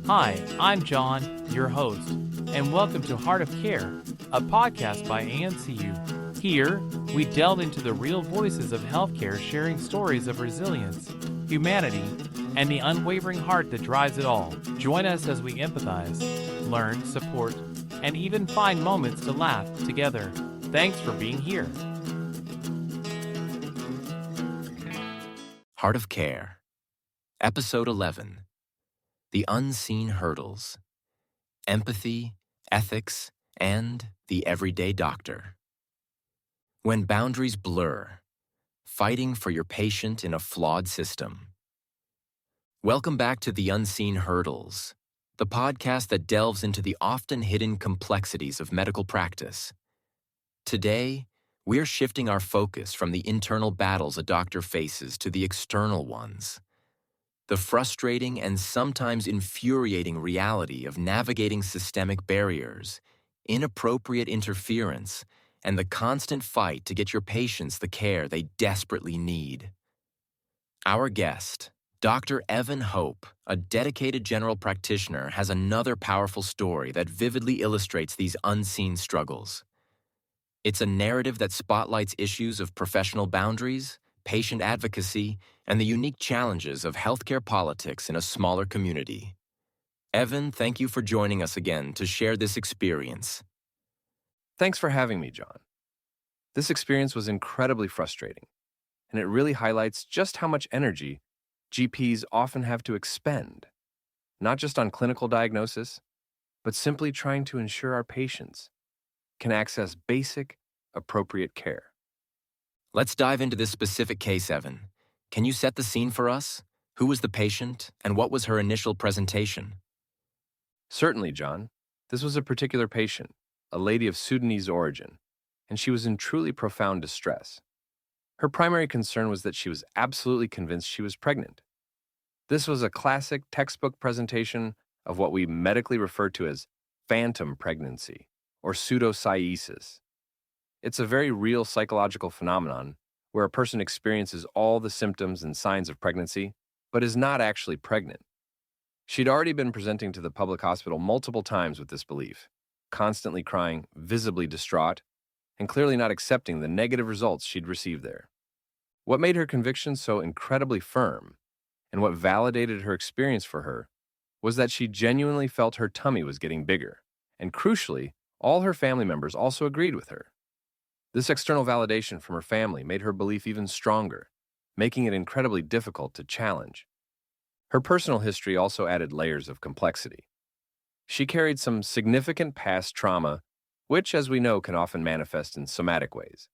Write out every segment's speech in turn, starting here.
Hi, I'm John, your host, and welcome to Heart of Care, a podcast by ANCU. Here, we delve into the real voices of healthcare, sharing stories of resilience, humanity, and the unwavering heart that drives it all. Join us as we empathize, learn, support, and even find moments to laugh together. Thanks for being here. Heart of Care, Episode 11, The Unseen Hurdles, Empathy, Ethics, and the Everyday Doctor. When boundaries blur, fighting for your patient in a flawed system. Welcome back to The Unseen Hurdles, the podcast that delves into the often hidden complexities of medical practice. Today, we're shifting our focus from the internal battles a doctor faces to the external ones. The frustrating and sometimes infuriating reality of navigating systemic barriers, inappropriate interference, and the constant fight to get your patients the care they desperately need. Our guest, Dr. Evan Hope, a dedicated general practitioner, has another powerful story that vividly illustrates these unseen struggles. It's a narrative that spotlights issues of professional boundaries, patient advocacy, and the unique challenges of healthcare politics in a smaller community. Evan, thank you for joining us again to share this experience. Thanks for having me, John. This experience was incredibly frustrating, and it really highlights just how much energy GPs often have to expend, not just on clinical diagnosis, but simply trying to ensure our patients can access basic, appropriate care. Let's dive into this specific case, Evan. Can you set the scene for us? Who was the patient, and what was her initial presentation? Certainly, John. This was a particular patient, a lady of Sudanese origin, and she was in truly profound distress. Her primary concern was that she was absolutely convinced she was pregnant. This was a classic textbook presentation of what we medically refer to as phantom pregnancy, or pseudocyesis. It's a very real psychological phenomenon where a person experiences all the symptoms and signs of pregnancy, but is not actually pregnant. She'd already been presenting to the public hospital multiple times with this belief, constantly crying, visibly distraught, and clearly not accepting the negative results she'd received there. What made her conviction so incredibly firm, and what validated her experience for her, was that she genuinely felt her tummy was getting bigger, and crucially, all her family members also agreed with her. This external validation from her family made her belief even stronger, making it incredibly difficult to challenge. Her personal history also added layers of complexity. She carried some significant past trauma, which, as we know, can often manifest in somatic ways.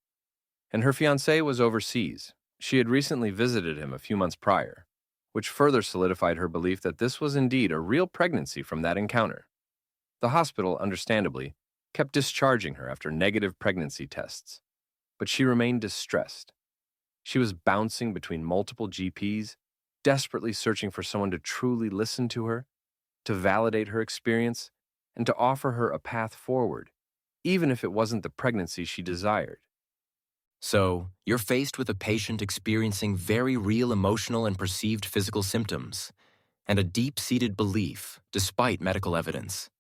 And her fiancé was overseas. She had recently visited him a few months prior, which further solidified her belief that this was indeed a real pregnancy from that encounter. The hospital, understandably, kept discharging her after negative pregnancy tests, but she remained distressed. She was bouncing between multiple GPs, desperately searching for someone to truly listen to her, to validate her experience, and to offer her a path forward, even if it wasn't the pregnancy she desired. So, you're faced with a patient experiencing very real emotional and perceived physical symptoms, and a deep-seated belief, despite medical evidence.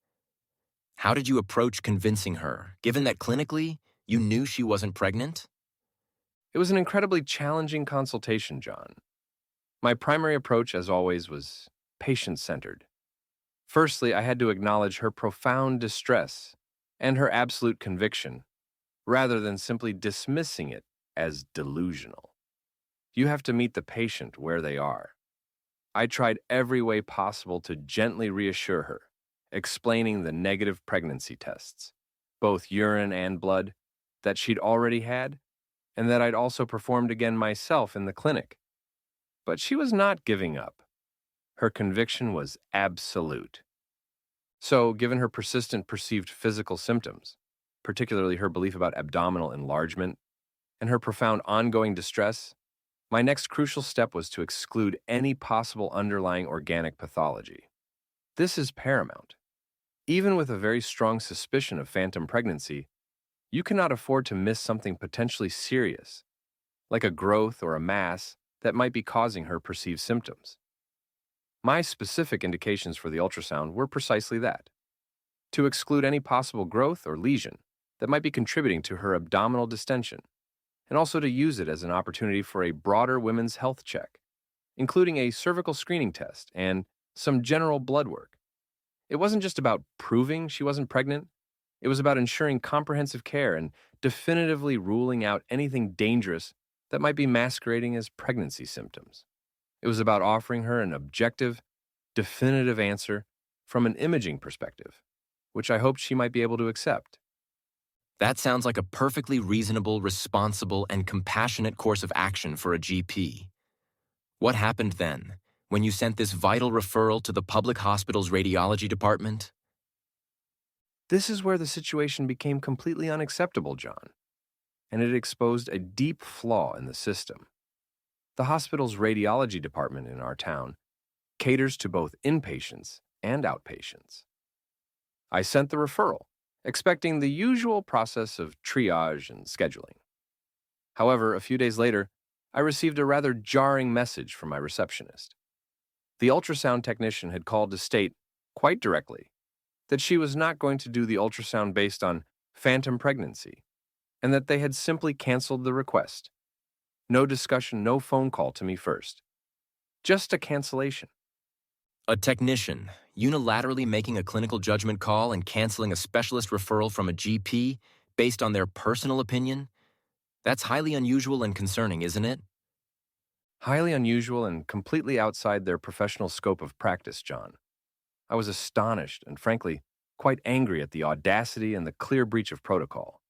How did you approach convincing her, given that clinically, you knew she wasn't pregnant? It was an incredibly challenging consultation, John. My primary approach, as always, was patient-centered. Firstly, I had to acknowledge her profound distress and her absolute conviction, rather than simply dismissing it as delusional. You have to meet the patient where they are. I tried every way possible to gently reassure her, explaining the negative pregnancy tests, both urine and blood, that she'd already had, and that I'd also performed again myself in the clinic. But she was not giving up. Her conviction was absolute. So, given her persistent perceived physical symptoms, particularly her belief about abdominal enlargement, and her profound ongoing distress, my next crucial step was to exclude any possible underlying organic pathology. This is paramount. Even with a very strong suspicion of phantom pregnancy, you cannot afford to miss something potentially serious, like a growth or a mass that might be causing her perceived symptoms. My specific indications for the ultrasound were precisely that: to exclude any possible growth or lesion that might be contributing to her abdominal distension, and also to use it as an opportunity for a broader women's health check, including a cervical screening test and some general blood work. It wasn't just about proving she wasn't pregnant, it was about ensuring comprehensive care and definitively ruling out anything dangerous that might be masquerading as pregnancy symptoms. It was about offering her an objective, definitive answer from an imaging perspective, which I hoped she might be able to accept. That sounds like a perfectly reasonable, responsible, and compassionate course of action for a GP. What happened then, when you sent this vital referral to the public hospital's radiology department? This is where the situation became completely unacceptable, John, and it exposed a deep flaw in the system. The hospital's radiology department in our town caters to both inpatients and outpatients. I sent the referral, expecting the usual process of triage and scheduling. However, a few days later, I received a rather jarring message from my receptionist. The ultrasound technician had called to state, quite directly, that she was not going to do the ultrasound based on phantom pregnancy, and that they had simply canceled the request. No discussion, no phone call to me first. Just a cancellation. A technician, unilaterally making a clinical judgment call and canceling a specialist referral from a GP based on their personal opinion? That's highly unusual and concerning, isn't it? Highly unusual and completely outside their professional scope of practice, John. I was astonished and, frankly, quite angry at the audacity and the clear breach of protocol.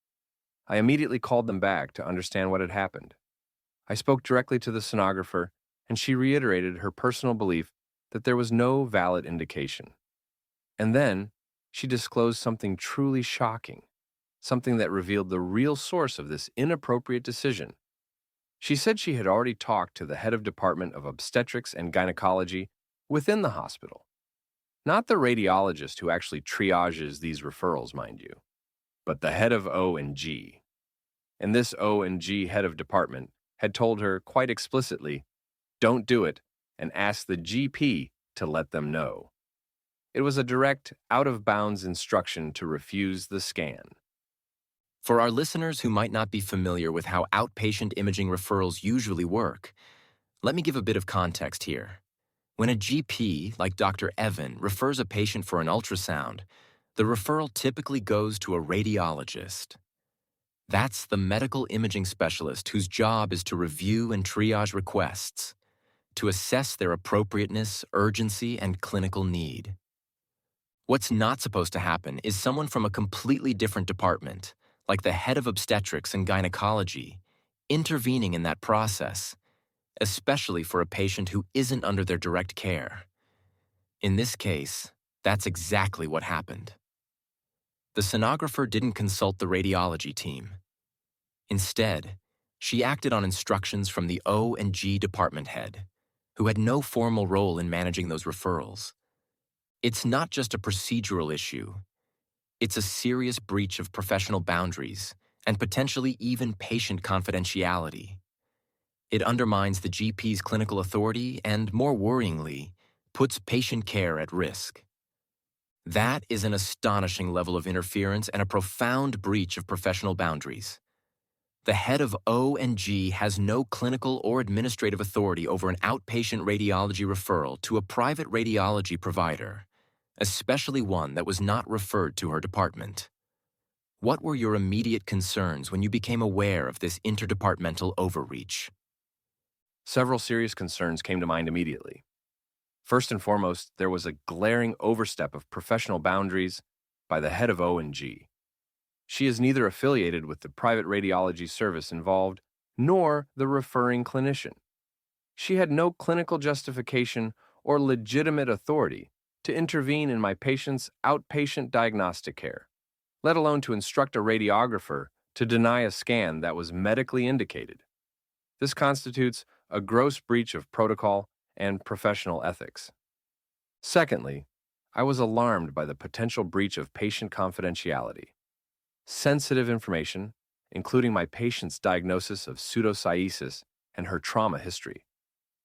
I immediately called them back to understand what had happened. I spoke directly to the sonographer, and she reiterated her personal belief that there was no valid indication. And then she disclosed something truly shocking, something that revealed the real source of this inappropriate decision. She said she had already talked to the head of department of Obstetrics and Gynaecology within the hospital. Not the radiologist who actually triages these referrals, mind you, but the head of O&G. And this O&G head of department had told her quite explicitly, don't do it, and ask the GP to let them know. It was a direct, out-of-bounds instruction to refuse the scan. For our listeners who might not be familiar with how outpatient imaging referrals usually work, let me give a bit of context here. When a GP, like Dr. Evan, refers a patient for an ultrasound, the referral typically goes to a radiologist. That's the medical imaging specialist whose job is to review and triage requests, to assess their appropriateness, urgency, and clinical need. What's not supposed to happen is someone from a completely different department, like the head of Obstetrics and Gynaecology, intervening in that process, especially for a patient who isn't under their direct care. In this case, that's exactly what happened. The sonographer didn't consult the radiology team. Instead, she acted on instructions from the O&G department head, who had no formal role in managing those referrals. It's not just a procedural issue. It's a serious breach of professional boundaries and potentially even patient confidentiality. It undermines the GP's clinical authority and, more worryingly, puts patient care at risk. That is an astonishing level of interference and a profound breach of professional boundaries. The head of O&G has no clinical or administrative authority over an outpatient radiology referral to a private radiology provider, especially one that was not referred to her department. What were your immediate concerns when you became aware of this interdepartmental overreach? Several serious concerns came to mind immediately. First and foremost, there was a glaring overstep of professional boundaries by the head of O&G. She is neither affiliated with the private radiology service involved nor the referring clinician. She had no clinical justification or legitimate authority to intervene in my patient's outpatient diagnostic care, let alone to instruct a radiographer to deny a scan that was medically indicated. This constitutes a gross breach of protocol and professional ethics. Secondly, I was alarmed by the potential breach of patient confidentiality. Sensitive information, including my patient's diagnosis of pseudocyesis and her trauma history,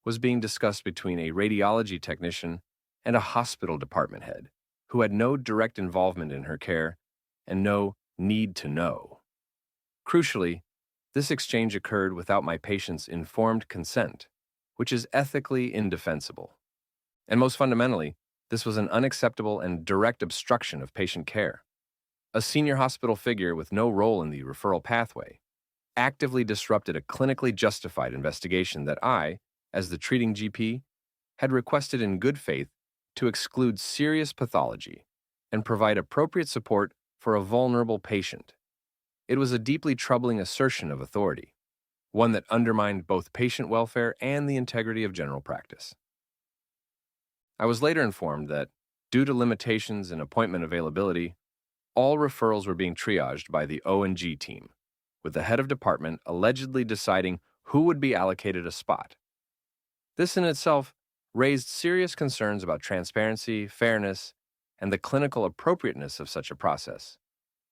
was being discussed between a radiology technician and a hospital department head who had no direct involvement in her care and no need to know. Crucially, this exchange occurred without my patient's informed consent, which is ethically indefensible. And most fundamentally, this was an unacceptable and direct obstruction of patient care. A senior hospital figure with no role in the referral pathway actively disrupted a clinically justified investigation that I, as the treating GP, had requested in good faith to exclude serious pathology and provide appropriate support for a vulnerable patient. It was a deeply troubling assertion of authority, one that undermined both patient welfare and the integrity of general practice. I was later informed that, due to limitations in appointment availability, all referrals were being triaged by the O&G team, with the head of department allegedly deciding who would be allocated a spot. This in itself raised serious concerns about transparency, fairness, and the clinical appropriateness of such a process,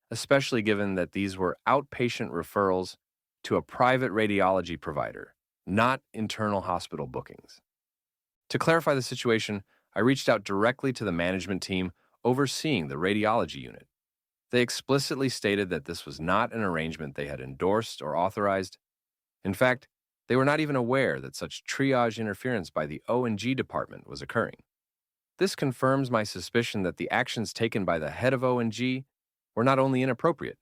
especially given that these were outpatient referrals to a private radiology provider, not internal hospital bookings. To clarify the situation, I reached out directly to the management team overseeing the radiology unit. They explicitly stated that this was not an arrangement they had endorsed or authorized. In fact, they were not even aware that such triage interference by the O&G department was occurring. This confirms my suspicion that the actions taken by the head of O&G were not only inappropriate,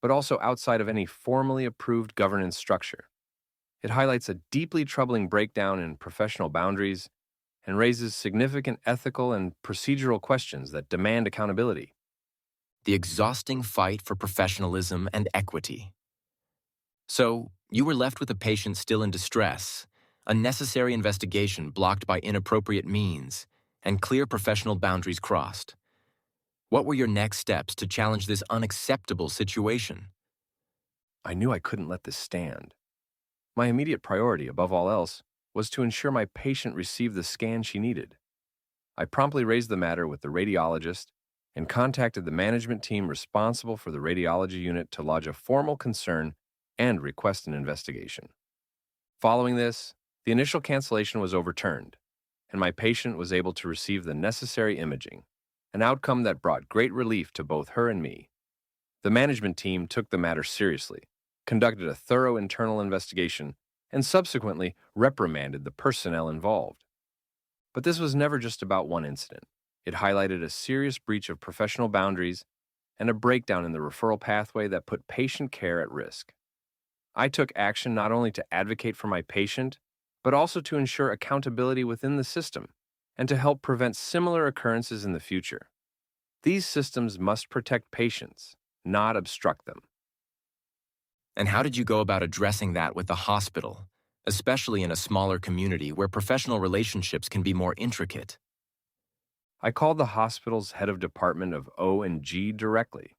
but also outside of any formally approved governance structure. It highlights a deeply troubling breakdown in professional boundaries and raises significant ethical and procedural questions that demand accountability. The exhausting fight for professionalism and equity. So, you were left with a patient still in distress, a necessary investigation blocked by inappropriate means, and clear professional boundaries crossed. What were your next steps to challenge this unacceptable situation? I knew I couldn't let this stand. My immediate priority, above all else, was to ensure my patient received the scan she needed. I promptly raised the matter with the radiologist and contacted the management team responsible for the radiology unit to lodge a formal concern and request an investigation. Following this, the initial cancellation was overturned, and my patient was able to receive the necessary imaging, an outcome that brought great relief to both her and me. The management team took the matter seriously, conducted a thorough internal investigation, and subsequently reprimanded the personnel involved. But this was never just about one incident. It highlighted a serious breach of professional boundaries and a breakdown in the referral pathway that put patient care at risk. I took action not only to advocate for my patient, but also to ensure accountability within the system and to help prevent similar occurrences in the future. These systems must protect patients, not obstruct them. And how did you go about addressing that with the hospital, especially in a smaller community where professional relationships can be more intricate? I called the hospital's head of department of O&G directly.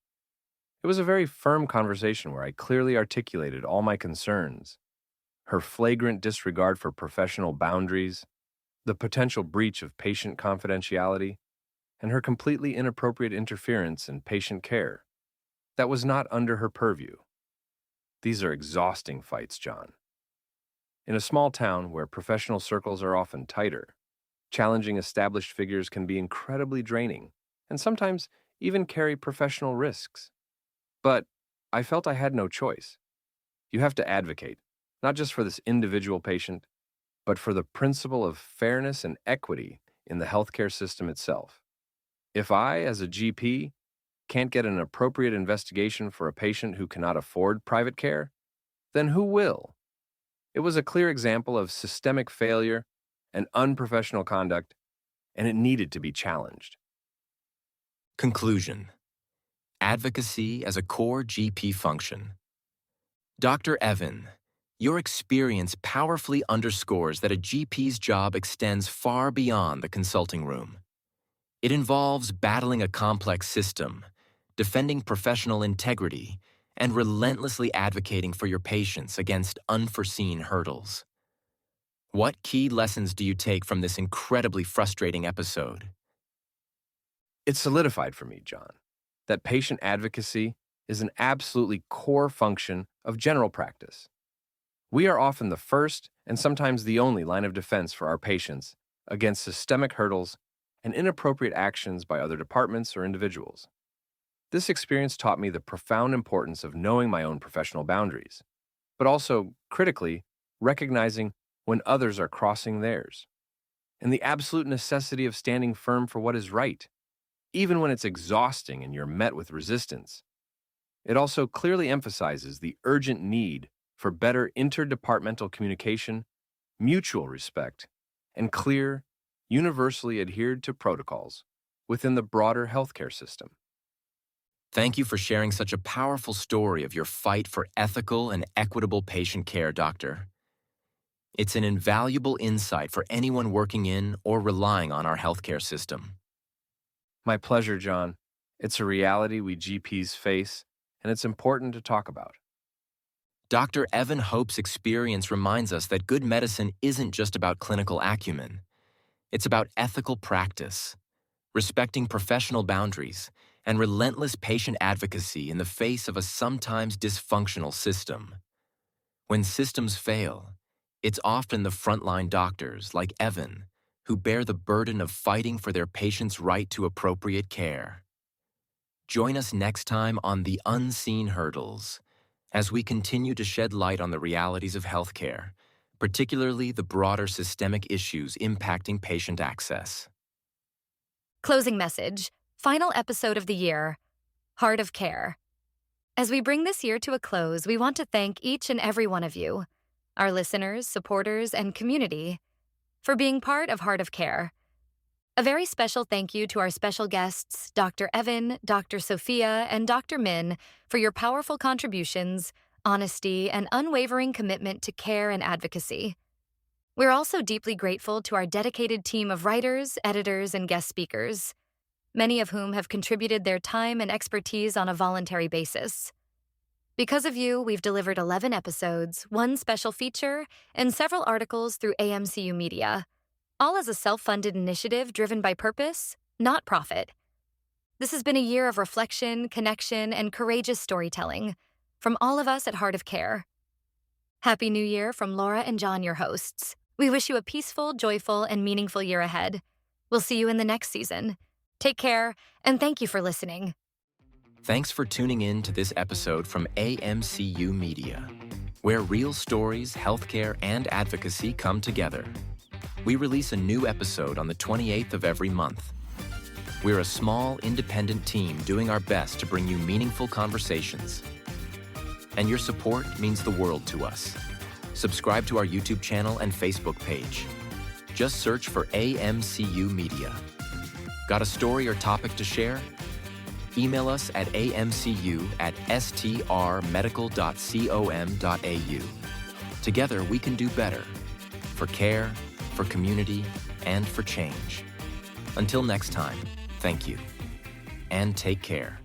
It was a very firm conversation where I clearly articulated all my concerns: her flagrant disregard for professional boundaries, the potential breach of patient confidentiality, and her completely inappropriate interference in patient care that was not under her purview. These are exhausting fights, John. In a small town where professional circles are often tighter, challenging established figures can be incredibly draining and sometimes even carry professional risks. But I felt I had no choice. You have to advocate, not just for this individual patient, but for the principle of fairness and equity in the healthcare system itself. If I, as a GP, can't get an appropriate investigation for a patient who cannot afford private care, then who will? It was a clear example of systemic failure and unprofessional conduct, and it needed to be challenged. Conclusion: advocacy as a core GP function. Dr. Evan, your experience powerfully underscores that a GP's job extends far beyond the consulting room. It involves battling a complex system, defending professional integrity, and relentlessly advocating for your patients against unforeseen hurdles. What key lessons do you take from this incredibly frustrating episode? It solidified for me, John, that patient advocacy is an absolutely core function of general practice. We are often the first and sometimes the only line of defense for our patients against systemic hurdles and inappropriate actions by other departments or individuals. This experience taught me the profound importance of knowing my own professional boundaries, but also, critically, recognizing when others are crossing theirs, and the absolute necessity of standing firm for what is right, even when it's exhausting and you're met with resistance. It also clearly emphasizes the urgent need for better interdepartmental communication, mutual respect, and clear, universally adhered to protocols within the broader healthcare system. Thank you for sharing such a powerful story of your fight for ethical and equitable patient care, Doctor. It's an invaluable insight for anyone working in or relying on our healthcare system. My pleasure, John. It's a reality we GPs face, and it's important to talk about. Dr. Evan Hope's experience reminds us that good medicine isn't just about clinical acumen. It's about ethical practice, respecting professional boundaries, and relentless patient advocacy in the face of a sometimes dysfunctional system. When systems fail, it's often the frontline doctors, like Evan, who bear the burden of fighting for their patients' right to appropriate care. Join us next time on The Unseen Hurdles, as we continue to shed light on the realities of healthcare, particularly the broader systemic issues impacting patient access. Closing message. Final episode of the year, Heart of Care. As we bring this year to a close, we want to thank each and every one of you, our listeners, supporters, and community, for being part of Heart of Care. A very special thank you to our special guests, Dr. Evan, Dr. Sophia, and Dr. Min, for your powerful contributions, honesty, and unwavering commitment to care and advocacy. We're also deeply grateful to our dedicated team of writers, editors, and guest speakers, many of whom have contributed their time and expertise on a voluntary basis. Because of you, we've delivered 11 episodes, 1 special feature, and several articles through AMCU Media, all as a self-funded initiative driven by purpose, not profit. This has been a year of reflection, connection, and courageous storytelling from all of us at Heart of Care. Happy New Year from Laura and John, your hosts. We wish you a peaceful, joyful, and meaningful year ahead. We'll see you in the next season. Take care, and thank you for listening. Thanks for tuning in to this episode from AMCU Media, where real stories, healthcare, and advocacy come together. We release a new episode on the 28th of every month. We're a small, independent team doing our best to bring you meaningful conversations. And your support means the world to us. Subscribe to our YouTube channel and Facebook page. Just search for AMCU Media. Got a story or topic to share? Email us at amcu@strmedical.com.au. Together, we can do better. For care, for community, and for change. Until next time, thank you. And take care.